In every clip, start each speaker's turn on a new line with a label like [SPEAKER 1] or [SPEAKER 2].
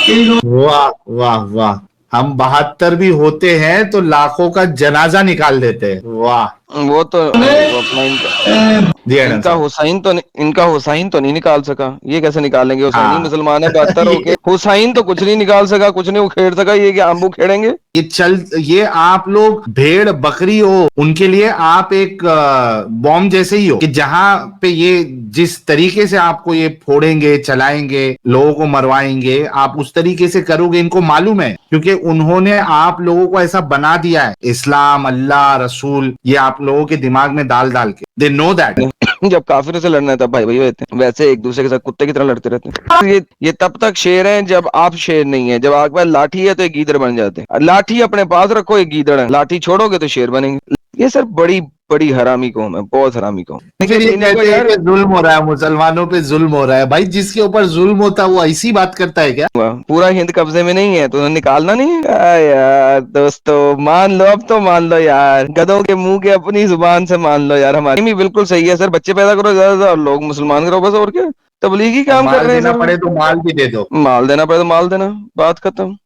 [SPEAKER 1] वाह वाह वाह। हम 72 भी होते हैं तो लाखों का जनाजा निकाल देते हैं। वाह।
[SPEAKER 2] वो तो वो अपना
[SPEAKER 1] जी एडम साहब।
[SPEAKER 2] इनका हुसैन तो नहीं निकाल सका। ये कैसे निकालेंगे? हुसैनी
[SPEAKER 1] हाँ।
[SPEAKER 2] मुसलमान है 72 होके। हुसैन तो कुछ नहीं निकाल सका, कुछ नहीं उखेड़ सका। ये क्या हम उखेड़ेंगे?
[SPEAKER 1] ये आप लोग भेड़ बकरी हो, उनके लिए आप एक बॉम्ब जैसे ही हो कि जहां पे ये जिस तरीके से आपको ये फोड़ेंगे, चलाएंगे, लोगों को मरवाएंगे, आप उस तरीके से करोगे। इनको मालूम है क्योंकि उन्होंने आप लोगों को ऐसा बना दिया है। इस्लाम, अल्लाह, रसूल, ये आप लोगों के दिमाग में डाल डाल के। They know that.
[SPEAKER 2] जब काफिरों से लड़ना है तब भाई भाई होते हैं, वैसे एक दूसरे के साथ कुत्ते की तरह लड़ते रहते हैं। ये तब तक शेर हैं जब आप शेर नहीं है। जब आपके पास लाठी है तो एक गीदड़ बन जाते हैं। लाठी अपने पास रखो, एक गीदड़ है। लाठी छोड़ोगे तो शेर बनेंगे। ये सर बड़ी बड़ी हरामी कौम है, बहुत हरामी कौम।
[SPEAKER 1] फिर ये कहते हैं कि जुल्म हो रहा है, मुसलमानों पे जुल्म हो रहा है। भाई जिसके ऊपर जुल्म होता है वो ऐसी बात करता है क्या?
[SPEAKER 2] पूरा हिंद कब्जे में नहीं है तो निकालना नहीं है। यार दोस्तों मान लो, अब तो मान लो यार। गधों के मुंह के अपनी जुबान से मान लो यार। हमारी भी बिल्कुल सही है सर। बच्चे पैदा करो ज्यादा और लोग मुसलमान करो, बस। और क्या, तबलीगी काम कर
[SPEAKER 1] माल
[SPEAKER 2] रहे हैं
[SPEAKER 1] देना
[SPEAKER 2] सर।
[SPEAKER 1] पड़े तो माल भी दे दो।
[SPEAKER 2] माल देना पड़े तो माल देना, बात खत्म।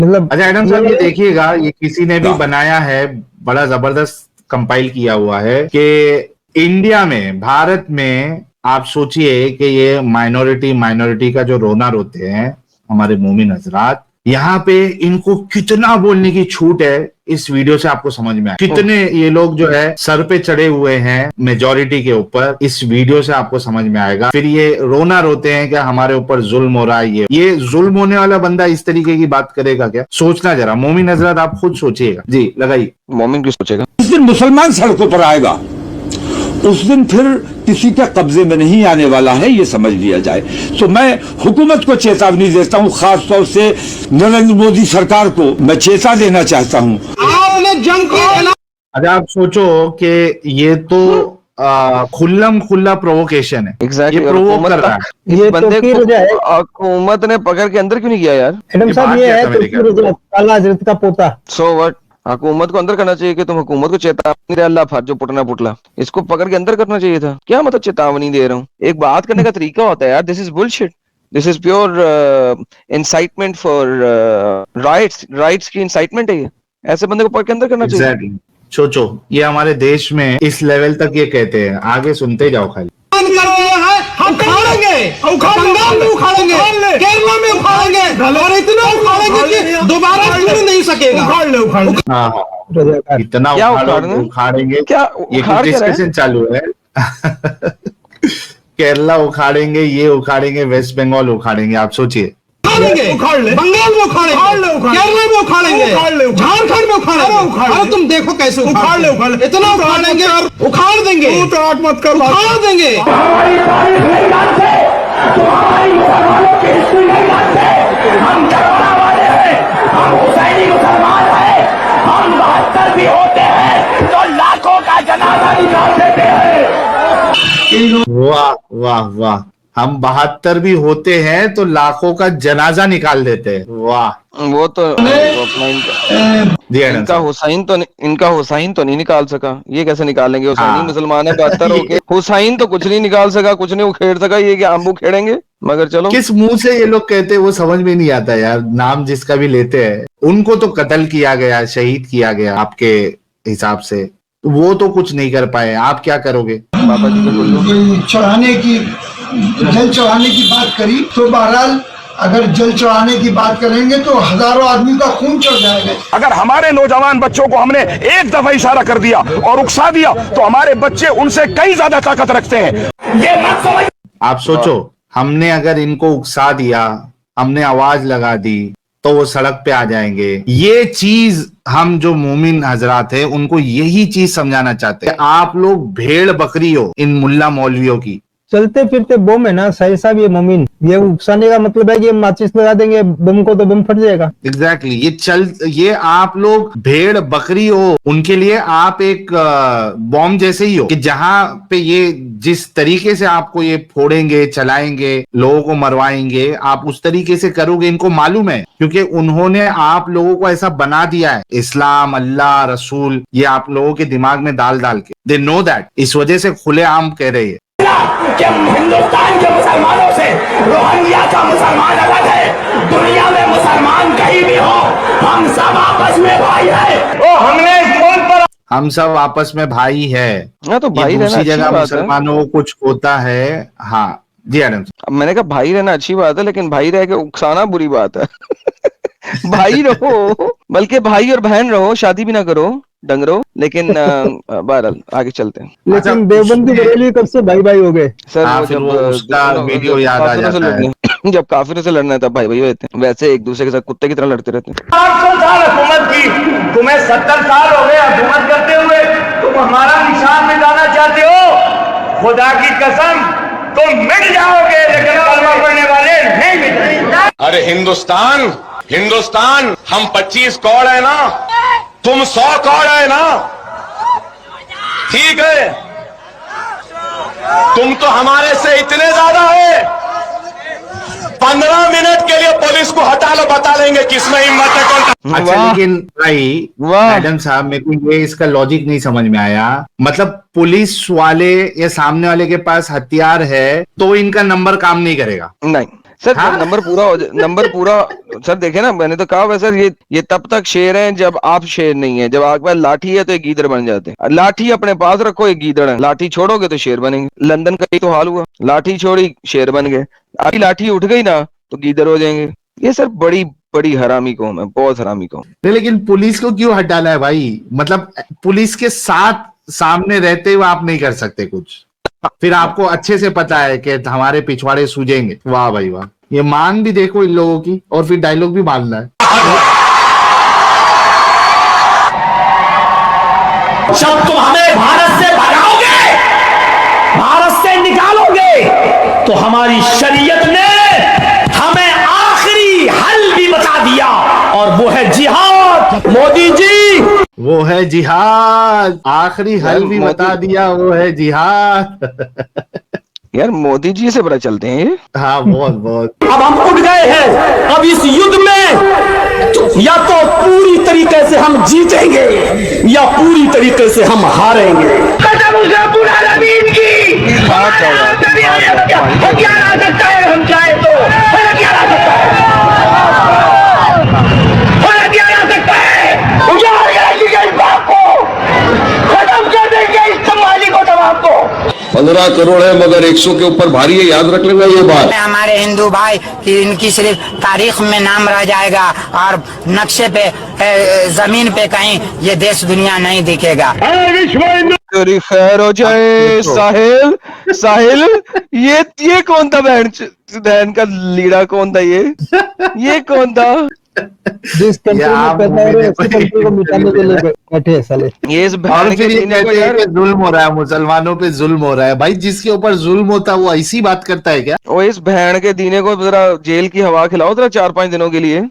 [SPEAKER 1] मतलब अच्छा एडम साहब, ये देखिएगा, ये किसी ने भी बनाया है, बड़ा जबरदस्त कंपाइल किया हुआ है कि इंडिया में, भारत में, आप सोचिए कि ये माइनॉरिटी का जो रोना रोते हैं हमारे मोमिन हजरात, यहाँ पे इनको कितना बोलने की छूट है। इस वीडियो से आपको समझ में आए कितने ये लोग जो है सर पे चढ़े हुए हैं मेजॉरिटी के ऊपर। इस वीडियो से आपको समझ में आएगा। फिर ये रोना रोते हैं कि हमारे ऊपर जुल्म हो रहा है। ये जुल्म होने वाला बंदा इस तरीके की बात करेगा क्या? सोचना जरा मोमिन हजरत, आप खुद सोचिएगा। जी लगाइए।
[SPEAKER 2] मोमिन क्यों सोचेगा?
[SPEAKER 3] जिस दिन मुसलमान सड़कों पर आएगा उस दिन फिर किसी के कब्जे में नहीं आने वाला है, ये समझ लिया जाए। तो मैं हुकूमत को चेतावनी देता हूं, खासतौर से नरेंद्र मोदी सरकार को मैं चेता देना चाहता हूं।
[SPEAKER 1] अच्छा आप सोचो कि ये तो खुल्लम खुल्ला प्रोवोकेशन है।
[SPEAKER 2] Exactly,
[SPEAKER 1] ये प्रोवोक कर रहा है।
[SPEAKER 2] इस बंदे को हुकूमत ने पकड़ के अंदर क्यों नहीं किया यार?
[SPEAKER 4] एडम साहब, ये है काला हजरत का पोता।
[SPEAKER 2] सो व्हाट, हुकूमत को अंदर करना चाहिए कि तुम हुकूमत को चेतावनी दे, अल्लाह फर जो पुटना पुटला, इसको पकड़ के अंदर करना चाहिए था। क्या मतलब चेतावनी दे रहा हूँ? एक बात करने का तरीका होता है यार। This is bullshit. This is pure incitement for rights की इंसाइटमेंट है ये। ऐसे बंदे को पकड़ के अंदर करना चाहिए।
[SPEAKER 1] एग्जैक्टली। सोचो, ये हमारे देश में इस लेवल तक ये कहते हैं। आगे सुनते जाओ खाली।
[SPEAKER 5] हम उखाड़ेंगे, बंगाल में उखाड़ेंगे, केरला में उखाड़ेंगे और इतना उखाड़ेंगे कि दोबारा जुड़ नहीं सकेगा।
[SPEAKER 1] हाँ हाँ, इतना उखाड़ेंगे।
[SPEAKER 2] क्या
[SPEAKER 1] ये कुछ डिस्कशन चालू है। केरला उखाड़ेंगे, ये उखाड़ेंगे, वेस्ट बंगाल उखाड़ेंगे। आप सोचिए,
[SPEAKER 5] बंगाल में उखाड़ेंगे, केरला में उखाड़ेंगे, झारखंड में उखाड़ेंगे। अरे तुम देखो कैसे उखाड़ ले, इतना उखाड़ेंगे और उखाड़ देंगे। मत कर, उखाड़ देंगे। हम करबला वाले हैं, हम हुसैनी मुसलमान हैं, हम 72 भी होते हैं तो लाखों का जनाजा निकाल देते हैं।
[SPEAKER 1] वाह वाह वाह। हम 72 भी होते हैं तो लाखों का जनाजा निकाल देते हैं। वाह।
[SPEAKER 2] वो तो अपना इनका हुसैन तो नहीं निकाल सका। ये कैसे निकालेंगे? हुसैनी मुसलमान है 72 होके। हुसैन तो कुछ नहीं निकाल सका, कुछ नहीं उखेड़ सका। ये क्या हम उखेड़ेंगे? मगर चलो,
[SPEAKER 1] किस मुंह से ये लोग कहते हैं वो समझ में नहीं आता यार। नाम जिसका भी लेते हैं, उनको तो कत्ल किया गया, शहीद किया गया आपके हिसाब से, वो तो कुछ नहीं कर पाए। आप क्या करोगे?
[SPEAKER 2] बाबा जी
[SPEAKER 6] चढ़ाने की, जल चढ़ाने की बात करी तो बहरहाल अगर जल चढ़ाने की बात करेंगे तो हजारों आदमी का खून चढ़ जाएगा।
[SPEAKER 7] अगर हमारे नौजवान बच्चों को हमने एक दफा इशारा कर दिया और उकसा दिया तो हमारे बच्चे उनसे कई ज्यादा ताकत रखते हैं। ये मत समझ।
[SPEAKER 1] आप सोचो, हमने अगर इनको उकसा दिया, हमने आवाज लगा दी तो वो सड़क पे आ जाएंगे। ये चीज हम जो मोमिन हजरात हैं उनको यही चीज समझाना चाहते हैं। आप लोग भेड़ बकरी हो इन मुल्ला मौलवियों की।
[SPEAKER 4] चलते फिरते बम है ना साहिल साहब, ये मोमिन, ये उकसाने का मतलब है कि हम माचिस लगा देंगे बम को तो बम फट जाएगा।
[SPEAKER 1] एग्जैक्टली ये आप लोग भेड़ बकरी हो, उनके लिए आप एक बॉम्ब जैसे ही हो, कि जहां पे ये जिस तरीके से आपको ये फोड़ेंगे, चलाएंगे, लोगों को मरवाएंगे, आप उस तरीके से करोगे। इनको मालूम है, क्योंकि उन्होंने आप लोगों को ऐसा बना दिया है, इस्लाम, अल्लाह, रसूल, ये आप लोगों के दिमाग में डाल डाल के। दे नो दैट, इस वजह से खुलेआम कह रहे हैं
[SPEAKER 5] कि हिंदुस्तान के मुसलमानों से रोहिंग्या का मुसलमान अलग है। दुनिया में मुसलमान कहीं भी हो, हम सब आपस में भाई है। ओ हमने इस मुल्क पर,
[SPEAKER 1] हम सब आपस में भाई है।
[SPEAKER 2] हाँ तो भाई
[SPEAKER 1] ये
[SPEAKER 2] रहना
[SPEAKER 1] दूसरी
[SPEAKER 2] अच्छी
[SPEAKER 1] जगह
[SPEAKER 2] बात है।
[SPEAKER 1] मुसलमानों को कुछ होता है। हाँ जी एडम
[SPEAKER 2] अब मैंने कहा भाई रहना अच्छी बात है, लेकिन भाई रह के उकसाना बुरी बात है। भाई रहो, बल्कि भाई और बहन रहो, शादी भी ना करो, डंगरो। लेकिन बहरहाल आगे चलते हैं।
[SPEAKER 4] लेकिन देवबंदी बरेली कब से भाई भाई हो गए?
[SPEAKER 2] सर
[SPEAKER 1] हाँ,
[SPEAKER 2] वो
[SPEAKER 1] फिर
[SPEAKER 2] जब
[SPEAKER 1] वो उसका वीडियो याद आ
[SPEAKER 2] काफिरों से
[SPEAKER 1] जाता है।
[SPEAKER 2] लड़ने जब काफिरों से लड़ना है तब भाई भाई होते हैं, वैसे एक दूसरे के साथ कुत्ते की तरह लड़ते रहते हैं।
[SPEAKER 5] 800 साल हुकूमत की, तुम्हें 70 साल हो गए हुकूमत करते हुए, तुम हमारा निशान मिटाना चाहते हो? खुदा की कसम, तुम मिट जाओगे, लेकिन कलमा पढ़ने वाले नहीं मिटेंगे।
[SPEAKER 7] अरे हिंदुस्तान, हिंदुस्तान, हम 25 कौड़ है ना, तुम 100 कौड़ है ना, ठीक है? तुम तो हमारे से इतने ज्यादा है, 15 मिनट के लिए पुलिस को हटा लो, बता देंगे किसमें हिम्मत है, कौन।
[SPEAKER 1] अच्छा,
[SPEAKER 2] वाह।
[SPEAKER 1] लेकिन भाई
[SPEAKER 2] वाह।
[SPEAKER 1] मैडम साहब, मेरे को ये इसका लॉजिक नहीं समझ में आया। मतलब पुलिस वाले या सामने वाले के पास हथियार है तो इनका नंबर काम नहीं करेगा?
[SPEAKER 2] नहीं सर,
[SPEAKER 1] हाँ?
[SPEAKER 2] जब नंबर पूरा सर देखे ना, मैंने तो कहा वैसे ये तब तक शेर हैं जब आप शेर नहीं है। जब आपके पास लाठी है तो एक गीदड़ बन जाते हैं। लाठी अपने पास रखो, एक गीदड़ है, लाठी छोड़ोगे तो शेर बनेंगे। लंदन का ही तो हाल हुआ, लाठी छोड़ी शेर बन गए, अभी लाठी उठ गई ना तो गीदड़ हो जाएंगे। ये सर बड़ी बड़ी हरामी कौम है, बहुत हरामी कौम।
[SPEAKER 1] नहीं, लेकिन पुलिस को क्यों हटाना है भाई? मतलब पुलिस के साथ सामने रहते हुए आप नहीं कर सकते कुछ? फिर आपको अच्छे से पता है कि हमारे पिछवाड़े सूझेंगे। वाह भाई वाह, ये मान भी देखो इन लोगों की, और फिर डायलॉग भी मारना है।
[SPEAKER 5] जब तुम हमें भारत से भगाओगे, भारत से निकालोगे, तो हमारी शरीयत ने हमें आखिरी हल भी बता दिया, और वो है जिहाद। मोदी जी,
[SPEAKER 1] वो है जिहाद, आखिरी हल भी बता दिया, वो है जिहाद।
[SPEAKER 2] यार मोदी जी से बड़ा चलते हैं ये।
[SPEAKER 1] हाँ, बहुत बहुत।
[SPEAKER 5] अब हम उठ गए हैं। अब इस युद्ध में या तो पूरी तरीके से हम जीतेंगे या पूरी तरीके से हम हारेंगे। कसम से पूरा नबीन की
[SPEAKER 2] बात है यार,
[SPEAKER 5] हथियार आ सकता है, हम चाहे तो हथियार आ सकता है, हथियार आ सकता है। उजाड़ करेंगे इस बात को, खत्म कर देंगे इस संभाली को, तमाम को।
[SPEAKER 8] 15 करोड़ है मगर 100 के ऊपर भारी है, याद रख लेना ये बात।
[SPEAKER 9] हमारे हिंदू भाई कि इनकी सिर्फ तारीख में नाम रह जाएगा और नक्शे पे जमीन पे कहीं ये देश दुनिया नहीं दिखेगा।
[SPEAKER 2] तेरी खैर हो जाए साहिल। साहिल ये कौन था? बहन का लीड़ा कौन था? ये कौन था?
[SPEAKER 4] जिस कंट्री में पैदा हो रहे हैं उसी कंट्री को मिटाने के लिए बैठे हैं साले।
[SPEAKER 2] ये इस
[SPEAKER 1] और
[SPEAKER 2] बहन के
[SPEAKER 1] फिर ये
[SPEAKER 2] सीने को
[SPEAKER 1] कहते हैं
[SPEAKER 2] यार,
[SPEAKER 1] कि जुल्म हो रहा है, मुसलमानों पे जुल्म हो रहा है। भाई जिसके ऊपर जुल्म होता है वो ऐसी बात करता है क्या?
[SPEAKER 2] ओ इस बहन के दीने को जरा जेल की हवा खिलाओ जरा 4-5 दिनों के लिए।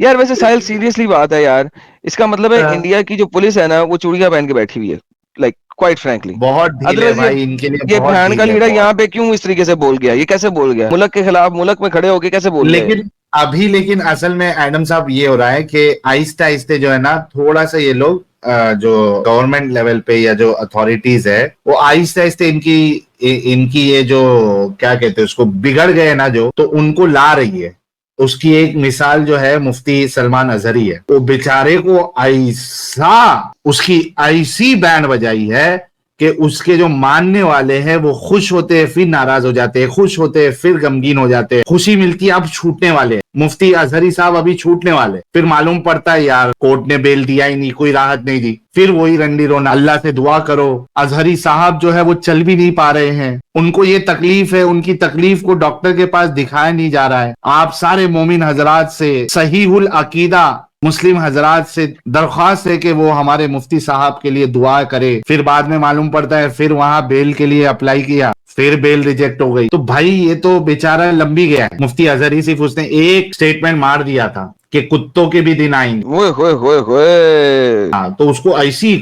[SPEAKER 2] यार वैसे साहिल सीरियसली बात है यार, इसका मतलब है इंडिया की जो पुलिस है ना वो चूड़ियां पहन के बैठी हुई है, लाइक क्वाइट फ्रैंकली।
[SPEAKER 1] बहुत ढील है भाई इनके लिए,
[SPEAKER 2] ये
[SPEAKER 1] बहुत
[SPEAKER 2] बहन का
[SPEAKER 1] ढील है,
[SPEAKER 2] लीडर
[SPEAKER 1] बहुत।
[SPEAKER 2] यहाँ पे क्यों इस तरीके से बोल गया? ये कैसे बोल गया? मुल्क के खिलाफ मुल्क में खड़े होके कैसे बोल गया?
[SPEAKER 1] लेकिन असल में एडम साहब ये हो रहा है कि आहिस्ते आहिस्ते जो है ना, थोड़ा सा ये लोग जो गवर्नमेंट लेवल पे या जो अथॉरिटीज है वो आहिस्ते आहिस्ते इनकी ये जो क्या कहते हैं उसको, बिगड़ गए ना जो, तो उनको ला रही है। उसकी एक मिसाल जो है मुफ्ती सलमान अजहरी है। वो बेचारे को उसकी ऐसी बैंड बजाई है कि उसके जो मानने वाले हैं वो खुश होते हैं फिर नाराज हो जाते हैं, खुश होते हैं फिर गमगीन हो जाते हैं। खुशी मिलती है अब छूटने वाले हैं, मुफ्ती अजहरी साहब अभी छूटने वाले, फिर मालूम पड़ता है यार कोर्ट ने बेल दिया ही नहीं, कोई राहत नहीं दी, फिर वही रंडी रोना। अल्लाह से दुआ करो, अजहरी साहब जो है वो चल भी नहीं पा रहे हैं, उनको ये तकलीफ है, उनकी तकलीफ को डॉक्टर के पास दिखाया नहीं जा रहा है। आप सारे मोमिन हजरात से, सहीहुल अकीदा मुस्लिम हजरात से दरख्वास्त है कि वो हमारे मुफ्ती साहब के लिए दुआ करे। फिर बाद में मालूम पड़ता है फिर वहां बेल के लिए अप्लाई किया, फिर बेल रिजेक्ट हो गई। तो भाई ये तो बेचारा लंबी गया है। मुफ्ती अजहर ही सिर्फ उसने एक स्टेटमेंट मार दिया था कि कुत्तों के भी दिन आएंगे।
[SPEAKER 2] ओए होए होए होए।
[SPEAKER 1] हाँ, तो उसको ऐसी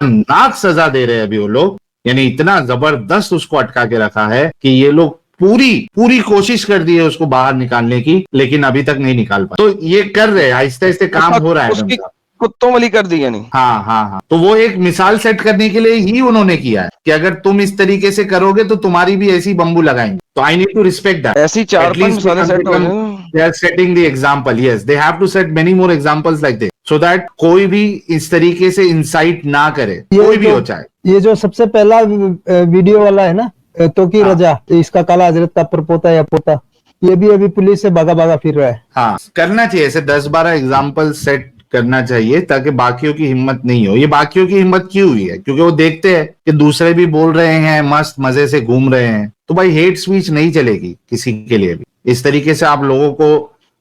[SPEAKER 1] नाक सजा दे रहे हैं अभी वो लोग, यानी इतना जबरदस्त उसको अटका के रखा है कि ये लोग पूरी पूरी कोशिश कर दी है उसको बाहर निकालने की, लेकिन अभी तक नहीं निकाल पाए। तो ये कर रहे हैं, आहिस्ते आहिस्ते काम हो रहा है।
[SPEAKER 2] उसकी कुत्तों वाली कर दी यानी।
[SPEAKER 1] हाँ हाँ हाँ, तो वो एक मिसाल सेट करने के लिए ही उन्होंने किया है कि अगर तुम इस तरीके से करोगे तो तुम्हारी भी ऐसी बम्बू लगाएंगे। तो I need to respect that.
[SPEAKER 2] ऐसी 4-5 मिसालें सेट हो गई।
[SPEAKER 1] They are setting the example. Yes, they have to set many more examples like this, so that कोई भी इस तरीके से इंसाइट ना करे, कोई भी हो चाहे।
[SPEAKER 4] ये जो सबसे पहला वीडियो वाला है ना, तो की रजा, इसका काला हजरत का परपोता या पोता, ये भी अभी पुलिस से भागा भागा फिर रहा है।
[SPEAKER 1] हाँ, करना चाहिए ऐसे 10-12 एग्जाम्पल सेट करना चाहिए ताकि बाकियों की हिम्मत नहीं हो। ये बाकियों की हिम्मत क्यों हुई है? क्योंकि वो देखते हैं कि दूसरे भी बोल रहे हैं, मस्त मजे से घूम रहे हैं, तो भाई हेट स्पीच नहीं चलेगी किसी के लिए भी। इस तरीके से आप लोगों को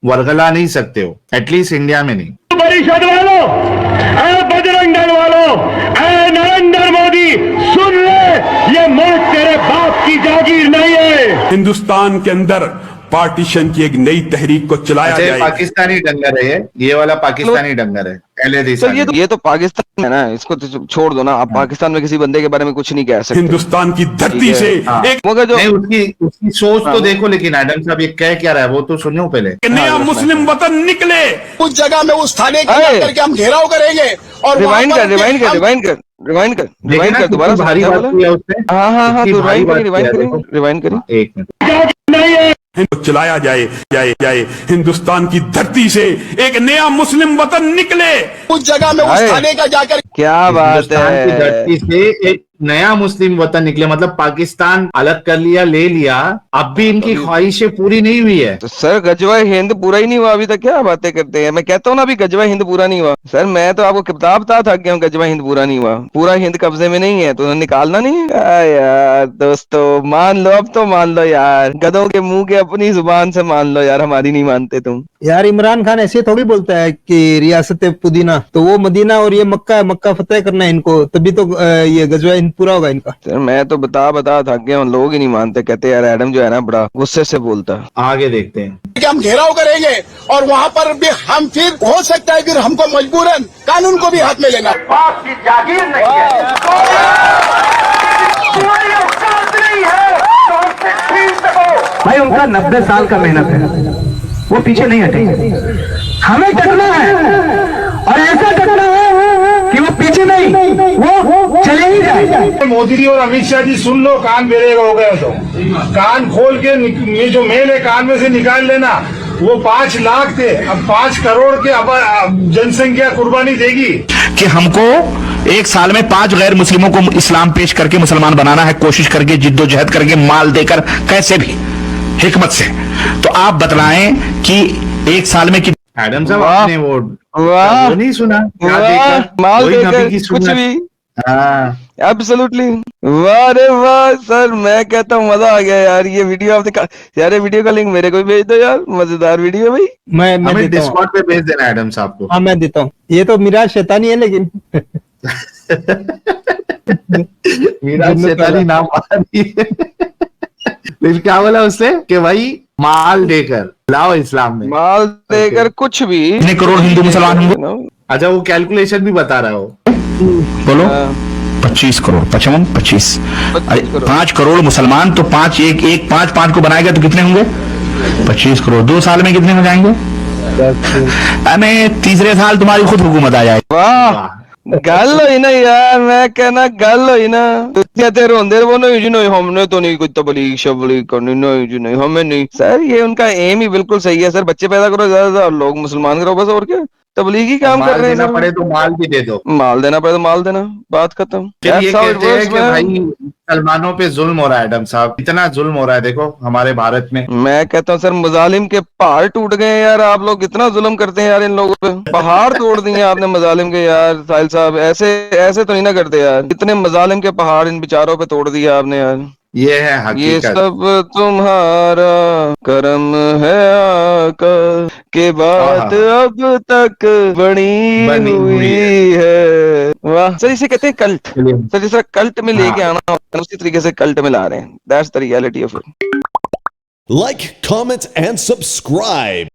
[SPEAKER 1] वर्गला नहीं सकते हो, एटलीस्ट इंडिया में नहीं।
[SPEAKER 5] परिषद वालों, बजरंग दल वालों, नरेंद्र मोदी सुन ले, ये मुल्क तेरे बाप की जागीर नहीं है।
[SPEAKER 7] हिंदुस्तान के अंदर पार्टीशन की एक नई तहरीक को चलाया
[SPEAKER 1] अच्छा,
[SPEAKER 7] जाए।
[SPEAKER 1] पाकिस्तानी डंगर है ये वाला पाकिस्तानी डंगर है।
[SPEAKER 2] सर ये तो पाकिस्तान है ना, इसको तो छोड़ दो ना। आप पाकिस्तान में किसी बंदे के बारे में कुछ नहीं कह सकते।
[SPEAKER 7] हिंदुस्तान की धरती से एक
[SPEAKER 2] मगर जो
[SPEAKER 1] नहीं, उसकी सोच तो देखो। लेकिन एडम साहब ये कह क्या रहा है वो तो सुनो पहले।
[SPEAKER 7] नया मुस्लिम वतन निकले।
[SPEAKER 5] उस जगह में उस थाने के करके हम घेराव करेंगे और
[SPEAKER 2] रिवाइंड कर दोबारा।
[SPEAKER 1] भारी बात किया उसने।
[SPEAKER 2] हाँ रिवाइंड करें।
[SPEAKER 1] एक मिनट।
[SPEAKER 7] चलाया जाए हिंदुस्तान की धरती से एक नया मुस्लिम वतन निकले।
[SPEAKER 5] उस जगह में उस थाने का जाकर
[SPEAKER 2] क्या बात
[SPEAKER 1] हिंदुस्तान की
[SPEAKER 2] है।
[SPEAKER 1] धरती से एक नया मुस्लिम वतन निकले, मतलब पाकिस्तान अलग कर लिया, ले लिया, अब भी इनकी ख्वाहिशें पूरी नहीं हुई है।
[SPEAKER 2] तो सर गजवा हिंद पूरा ही नहीं हुआ अभी तक, क्या बातें करते हैं। मैं कहता हूँ ना अभी गजवा हिंद पूरा नहीं हुआ। सर मैं तो आपको किताब बता था कि गजवा हिंद पूरा नहीं हुआ। पूरा हिंद कब्जे में नहीं है तो निकालना नहीं है। यार दोस्तों मान लो, अब तो मान लो यार, गधों के मुंह के अपनी जुबान से मान लो यार, हमारी नहीं मानते तुम।
[SPEAKER 4] यार इमरान खान ऐसे थोड़ी बोलता है कि रियासत पुदीना, तो वो मदीना और ये मक्का फतेह करना है इनको, तभी तो ये गजवा हिंद पूरा होगा इनका।
[SPEAKER 2] सर मैं तो बता थक गया हूँ, लोग ही नहीं मानते। कहते यार एडम जो है ना बड़ा गुस्से से बोलता है।
[SPEAKER 1] आगे देखते हैं
[SPEAKER 5] कि हम घेराव करेंगे और वहाँ पर भी हम फिर हो सकता है फिर हमको मजबूरन कानून को भी हाथ में लेना। बाप की जागीर नहीं है,
[SPEAKER 10] भाई उनका 90 साल का मेहनत है, वो पीछे नहीं हटेंगे। हमें डटना है और ऐसा डटना है कि वो पीछे नहीं, वो चले ही जाए।
[SPEAKER 11] मोदी जी और अमित शाह जी सुन लो, कान मेरे हो गए तो कान खोल के ये जो मेल है कान में से निकाल लेना। वो 5 लाख थे, अब 5 करोड़ के अब जनसंख्या कुर्बानी देगी
[SPEAKER 7] कि हमको एक साल में 5 गैर मुस्लिमों को इस्लाम पेश करके मुसलमान बनाना है, कोशिश करके जिद्दोजहद करके माल देकर कैसे भी हिकमत से। तो आप बतलाएं कि एक साल में कि
[SPEAKER 1] एडम साहब आपने वो नहीं सुना?
[SPEAKER 2] माल देकर कुछ भी। एब्सोल्युटली, वाह रे वाह सर, मैं कहता हूँ मजा आ गया यार। ये वीडियो आपने यार, वीडियो का लिंक मेरे को भी भेज दो यार, मजेदार वीडियो भाई।
[SPEAKER 4] मैं
[SPEAKER 1] डिस्कॉर्ड पे भेज देना एडम साहब को।
[SPEAKER 4] हाँ मैं देता हूँ। ये तो मिराज शैतानी है लेकिन
[SPEAKER 1] मिराज शैतानी नाम लेकिन क्या बोला उसने कि भाई माल देकर लाओ इस्लाम में,
[SPEAKER 2] माल देकर कुछ भी।
[SPEAKER 7] कितने करोड़ हिंदू मुसलमान होंगे?
[SPEAKER 1] अच्छा वो कैलकुलेशन भी बता रहा हो,
[SPEAKER 7] बोलो। 25 करोड़ 25 5 करोड़ मुसलमान, तो 5 को बनाएगा तो कितने होंगे? 25 करोड़। 2 साल में कितने हो जाएंगे? हमें तीसरे साल तुम्हारी खुद हुकूमत आ जाएगी।
[SPEAKER 2] वाह गल होई ना यार, मैं कहना गल होई ना। कहते रोंदे वो नहीं जी नहीं, हमने तो नहीं कोई तबलीग शबलीग करनी, नहीं जी नहीं हमें नहीं। सर ये उनका एम ही बिल्कुल सही है सर, बच्चे पैदा करो ज्यादा, लोग मुसलमान करो बस, और क्या। तबलीगी काम कर रहे हैं।
[SPEAKER 1] देना पड़े तो माल भी दे दो,
[SPEAKER 2] माल देना पड़े तो माल देना, बात खत्म।
[SPEAKER 1] ये कहते हैं कि भाई मुसलमानों पे जुल्म हो रहा है। एडम साहब इतना जुल्म हो रहा है देखो हमारे भारत में।
[SPEAKER 2] मैं कहता हूँ सर मजालिम के पहाड़ टूट गए यार। आप लोग इतना जुल्म करते हैं यार इन लोगों पे, पहाड़ तोड़ दिए आपने मजालिम के यार। साहिल साहब ऐसे तो नहीं ना करते यार, इतने मजालिम के पहाड़ इन बेचारों पे तोड़ दिया आपने यार।
[SPEAKER 1] ये है
[SPEAKER 2] ये
[SPEAKER 1] हकीकत।
[SPEAKER 2] सब तुम्हारा करम है आका, के बात अब तक बनी
[SPEAKER 1] बनी हुई
[SPEAKER 2] हुई है। वाह सर, इसे कहते हैं कल्ट।
[SPEAKER 1] चलिए।
[SPEAKER 2] सर जिस तरह कल्ट में लेके
[SPEAKER 1] हाँ।
[SPEAKER 2] आना होता है, उसी तरीके से कल्ट में ला रहे हैं। That's the reality of it.
[SPEAKER 12] Like, comment, and subscribe.